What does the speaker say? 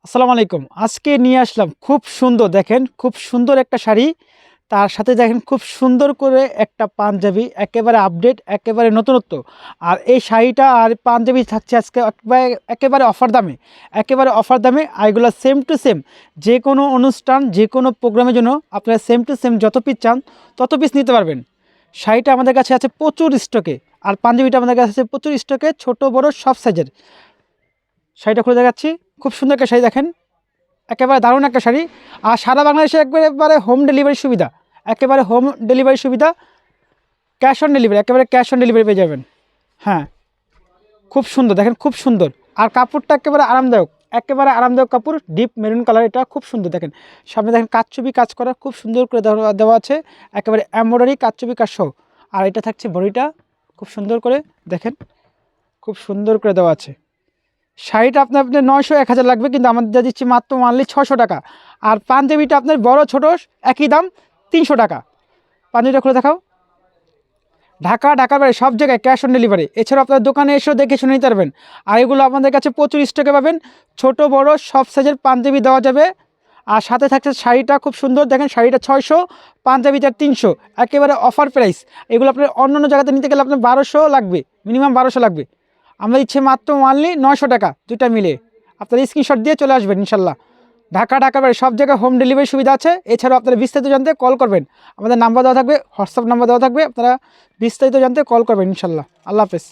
আসসালামু আলাইকুম। আজকে নিয়ে আসলাম খুব সুন্দর, দেখেন খুব সুন্দর একটা শাড়ি, তার সাথে দেখেন খুব সুন্দর করে একটা পাঞ্জাবি, একেবারে আপডেট, একেবারে নতুনত্ব। আর এই শাড়িটা আর পাঞ্জাবি থাকছে আজকে একেবারে একেবারে অফার দামে, একেবারে অফার দামে। আর এগুলো সেম টু সেম, যে কোনো অনুষ্ঠান, যে কোনো প্রোগ্রামের জন্য আপনারা সেম টু সেম যত পিস চান তত পিস নিতে পারবেন। শাড়িটা আমাদের কাছে আছে প্রচুর স্টকে, আর পাঞ্জাবিটা আমাদের কাছে আছে প্রচুর স্টকে, ছোট বড় সব সাইজের। শাড়িটা খুলে দেখাচ্ছি, খুব সুন্দর একটা শাড়ি, দেখেন একেবারে দারুণ একটা শাড়ি। আর সারা বাংলাদেশে একেবারে হোম ডেলিভারি সুবিধা, একেবারে হোম ডেলিভারি সুবিধা, ক্যাশ অন ডেলিভারি, একেবারে ক্যাশ অন ডেলিভারি পেয়ে যাবেন। হ্যাঁ, খুব সুন্দর, দেখেন খুব সুন্দর। আর কাপড়টা একেবারে আরামদায়ক, একেবারে আরামদায়ক কাপড়, ডিপ মেরুন কালার, এটা খুব সুন্দর। দেখেন সামনে দেখেন কাচচুপি কাজ করা, খুব সুন্দর করে দেওয়া আছে, একেবারে এমব্রয়ডারি কাচচুপি কাজ সহ। আর এটা থাকছে বডিটা খুব সুন্দর করে, দেখেন খুব সুন্দর করে দেওয়া আছে। শাড়িটা আপনার 900-1000 লাগবে, কিন্তু আমাদের যা দিচ্ছি মাত্র মানলি 600 টাকা। আর পাঞ্জাবিটা আপনার বড় ছোট একই দাম, 300 টাকা। পাঞ্জাবিটা খুলে দেখাও। ঢাকার বাইরে সব জায়গায় ক্যাশ অন ডেলিভারি। এছাড়াও আপনার দোকানে এসেও দেখে শুনে নিতে পারবেন। আর এগুলো আমাদের কাছে প্রচুর স্টকে পাবেন, ছোট বড় সব সাইজের পাঞ্জাবি দেওয়া যাবে। আর সাথে থাকছে শাড়িটা খুব সুন্দর, দেখেন শাড়িটা 600, পাঞ্জাবিটা 300, একেবারে অফার প্রাইস। এগুলো আপনার অন্য অন্য জায়গাতে নিতে গেলে আপনার 1200 লাগবে, মিনিমাম 1200 লাগবে। আমরা দিচ্ছি মাত্র মানলি 900 টাকা, দুটা মিলে। আপনারা স্ক্রিনশট দিয়ে চলে আসবেন ইনশাল্লাহ। ঢাকার বাইরে সব জায়গায় হোম ডেলিভারি সুবিধা আছে। এছাড়াও আপনারা বিস্তারিত জানতে কল করবেন, আমাদের নাম্বার দেওয়া থাকবে, হোয়াটসঅ্যাপ নাম্বার দেওয়া থাকবে, আপনারা বিস্তারিত জানতে কল করবেন ইনশাল্লাহ। আল্লাহ হাফেজ।